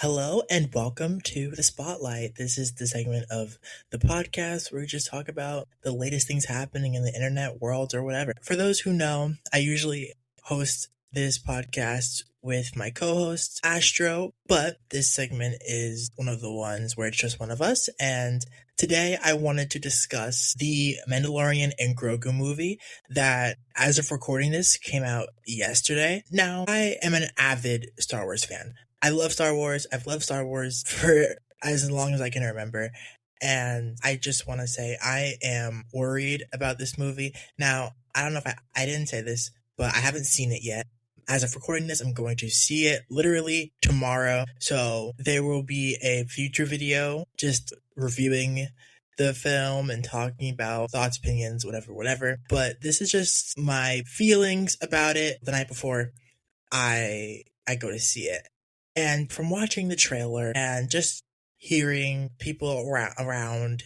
Hello and welcome to the Spotlight. This is the segment of the podcast where we just talk about the latest things happening in the internet world or whatever. For those who know, I usually host this podcast with my co-host Astro, but this segment is one of the ones where it's just one of us. And today I wanted to discuss the Mandalorian and Grogu movie that, as of recording this, came out yesterday. Now, I am an avid Star Wars fan. I love Star Wars. I've loved Star Wars for as long as I can remember. And I just want to say I am worried about this movie. Now, I don't know if I didn't say this, but I haven't seen it yet. As of recording this, I'm going to see it literally tomorrow. So there will be a future video just reviewing the film and talking about thoughts, opinions, whatever. But this is just my feelings about it the night before I go to see it. And from watching the trailer and just hearing people around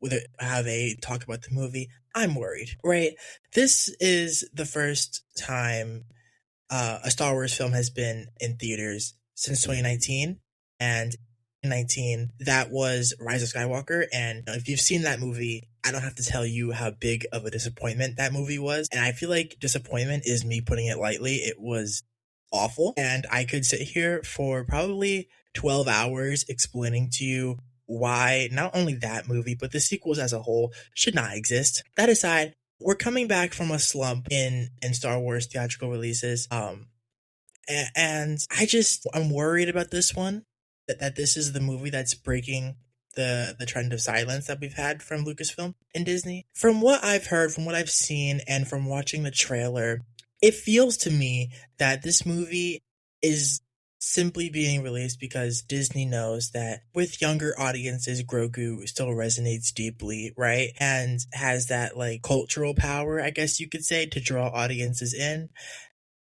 with it, how they talk about the movie, I'm worried, right? This is the first time a Star Wars film has been in theaters since 2019. And 2019, that was Rise of Skywalker. And if you've seen that movie, I don't have to tell you how big of a disappointment that movie was. And I feel like disappointment is me putting it lightly. It was awful. And I could sit here for probably 12 hours explaining to you why not only that movie, but the sequels as a whole should not exist. That aside, we're coming back from a slump in Star Wars theatrical releases. And I'm worried about this one, that this is the movie that's breaking the trend of silence that we've had from Lucasfilm and Disney. From what I've heard, from what I've seen, and from watching the trailer, it feels to me that this movie is simply being released because Disney knows that with younger audiences, Grogu still resonates deeply, right? And has that like cultural power, I guess you could say, to draw audiences in.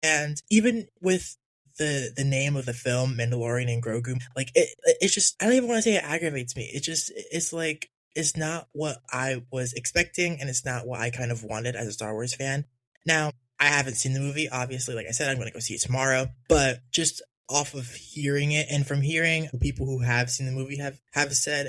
And even with the name of the film, Mandalorian and Grogu, like it's just, I don't even want to say it aggravates me. It's like, it's not what I was expecting, and it's not what I kind of wanted as a Star Wars fan. Now, I haven't seen the movie, obviously. Like I said, I'm going to go see it tomorrow. But just off of hearing it, and from hearing people who have seen the movie have said,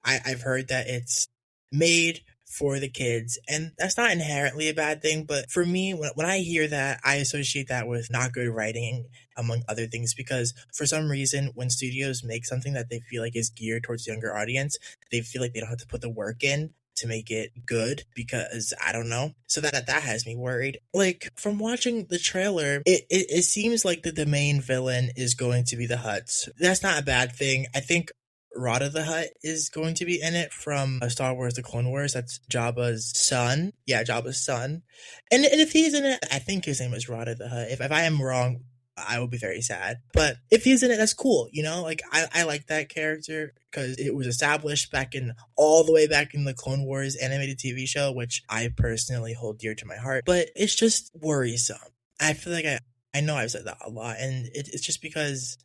I've heard that it's made for the kids, and that's not inherently a bad thing. But for me, when I hear that, I associate that with not good writing, among other things, because for some reason, when studios make something that they feel like is geared towards the younger audience, they feel like they don't have to put the work in to make it good, because I don't know. So that has me worried. Like, from watching the trailer, it seems like that the main villain is going to be the Hutts. That's not a bad thing. I think Rada the Hutt is going to be in it from Star Wars The Clone Wars. That's Jabba's son. Yeah, Jabba's son. And if he's in it, I think his name is Rada the Hutt. If I am wrong, I will be very sad. But if he's in it, that's cool. Like I like that character because it was established all the way back in the Clone Wars animated TV show, which I personally hold dear to my heart. But it's just worrisome. I feel like I know I've said that a lot, and it's just because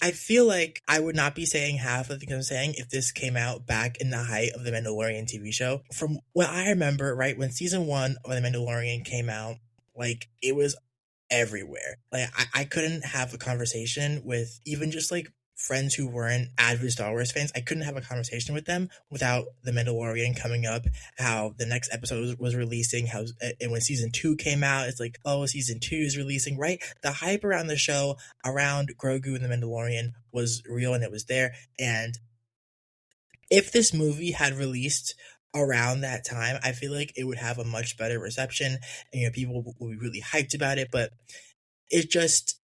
I feel like I would not be saying half of the things I'm saying if this came out back in the height of the Mandalorian TV show. From what I remember, right, when season 1 of the Mandalorian came out, like, it was everywhere. Like, I couldn't have a conversation with even just like friends who weren't avid Star Wars fans. I couldn't have a conversation with them without the Mandalorian coming up, how the next episode was releasing, and when season 2 came out, it's like, oh, season 2 is releasing, right? The hype around the show, around Grogu and the Mandalorian, was real, and it was there. And if this movie had released around that time, I feel like it would have a much better reception, and people would be really hyped about it. But it just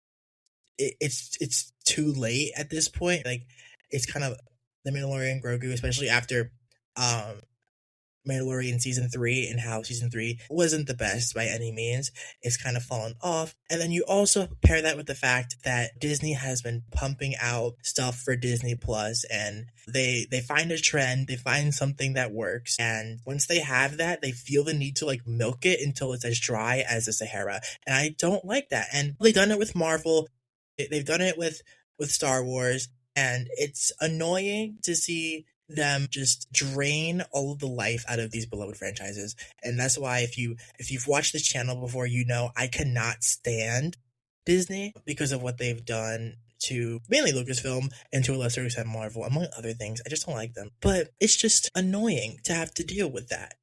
it's too late at this point. Like, it's kind of the Mandalorian Grogu, especially after Mandalorian season 3, and how season 3 wasn't the best by any means. It's kind of fallen off. And then you also pair that with the fact that Disney has been pumping out stuff for Disney Plus, and they find a trend, they find something that works, and once they have that, they feel the need to like milk it until it's as dry as the Sahara. And I don't like that. And they've done it with Marvel, they've done it with Star Wars, and it's annoying to see them just drain all of the life out of these beloved franchises. And that's why, if you've watched this channel before, I cannot stand Disney because of what they've done to mainly Lucasfilm and to a lesser extent Marvel, among other things. I just don't like them. But it's just annoying to have to deal with that.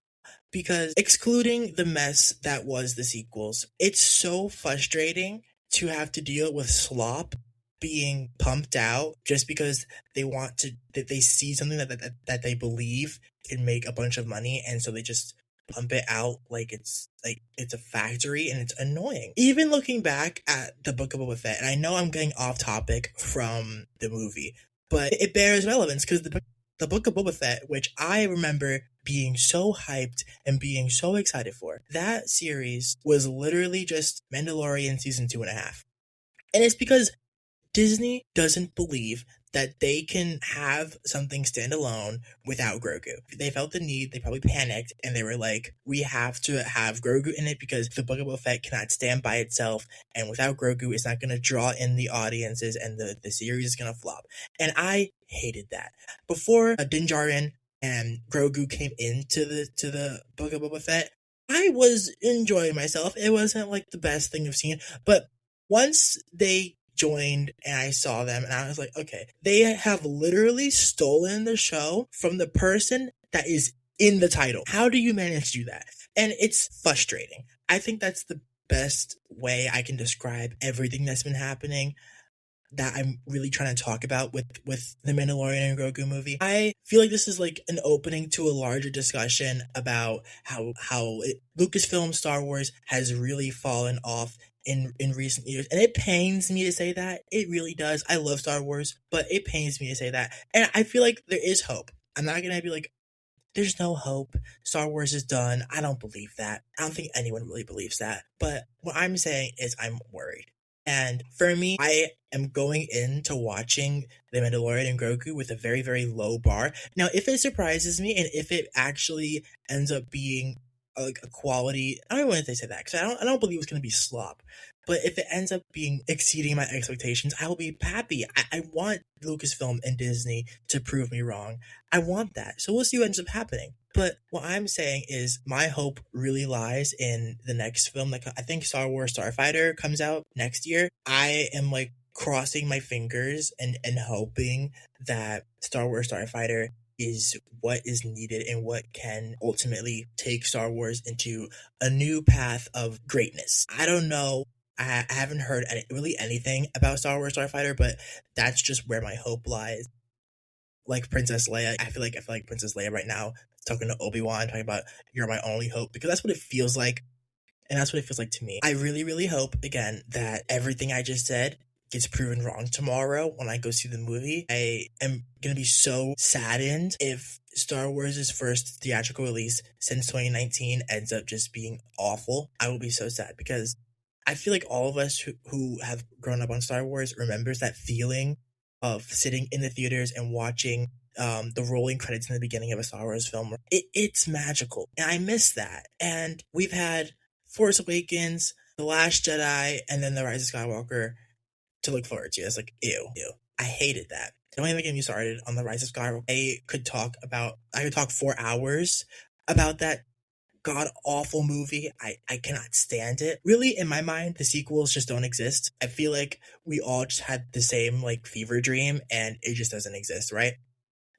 Because excluding the mess that was the sequels, it's so frustrating to have to deal with slop being pumped out just because they want to, that they see something that they believe can make a bunch of money, and so they just pump it out like it's a factory, and it's annoying. Even looking back at the Book of Boba Fett, and I know I'm getting off topic from the movie, but it bears relevance because the Book of Boba Fett, which I remember being so hyped and being so excited for, that series was literally just Mandalorian season 2.5. And it's because Disney doesn't believe that they can have something stand alone without Grogu. They felt the need, they probably panicked, and they were like, we have to have Grogu in it because the Book of Boba Fett cannot stand by itself, and without Grogu, it's not going to draw in the audiences, and the series is going to flop. And I hated that. Before Din Djarin and Grogu came into the Book of Boba Fett, I was enjoying myself. It wasn't like the best thing I've seen, but once they joined and I saw them and I was like, okay, they have literally stolen the show from the person that is in the title. How do you manage to do that? And it's frustrating. I think that's the best way I can describe everything that's been happening that I'm really trying to talk about with the Mandalorian and Grogu movie. I feel like this is like an opening to a larger discussion about how Lucasfilm Star Wars has really fallen off in recent years, and it pains me to say that. It really does. I love Star Wars, but it pains me to say that, and I feel like there is hope. I'm not gonna be like, there's no hope. Star Wars is done. I don't believe that. I don't think anyone really believes that. But what I'm saying is I'm worried. And for me, I am going into watching The Mandalorian and Grogu with a very, very low bar. Now, if it surprises me and if it actually ends up being like a quality, I don't want to say that because I don't believe it's going to be slop. But if it ends up being exceeding my expectations, I will be happy. I want Lucasfilm and Disney to prove me wrong. I want that. So we'll see what ends up happening. But what I'm saying is my hope really lies in the next film. Like, I think Star Wars Starfighter comes out next year. I am like crossing my fingers and hoping that Star Wars Starfighter is what is needed and what can ultimately take Star Wars into a new path of greatness. I don't know. I haven't heard really anything about Star Wars Starfighter, but that's just where my hope lies. Like Princess Leia, I feel like Princess Leia right now talking to Obi-Wan, talking about you're my only hope, because that's what it feels like, and that's what it feels like to me. I really, really hope again that everything I just said gets proven wrong tomorrow when I go see the movie. I am gonna be so saddened if Star Wars' first theatrical release since 2019 ends up just being awful. I will be so sad because I feel like all of us who have grown up on Star Wars remembers that feeling of sitting in the theaters and watching the rolling credits in the beginning of a Star Wars film. It's magical, and I miss that. And we've had Force Awakens, The Last Jedi, and then The Rise of Skywalker to look forward to. It's like, ew. I hated that. Don't even get me started on The Rise of Skywalker. I could talk 4 hours about that god awful movie. I cannot stand it. Really, in my mind, the sequels just don't exist. I feel like we all just had the same like fever dream and it just doesn't exist, right?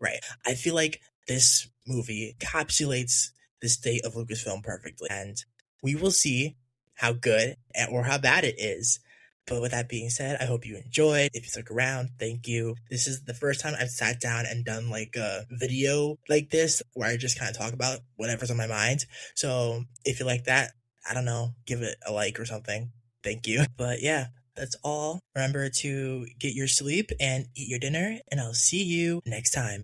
Right. I feel like this movie encapsulates the state of Lucasfilm perfectly, and we will see how good or how bad it is. But with that being said, I hope you enjoyed. If you stuck around, thank you. This is the first time I've sat down and done like a video like this where I just kind of talk about whatever's on my mind. So if you like that, I don't know, give it a like or something. Thank you. But yeah, that's all. Remember to get your sleep and eat your dinner, and I'll see you next time.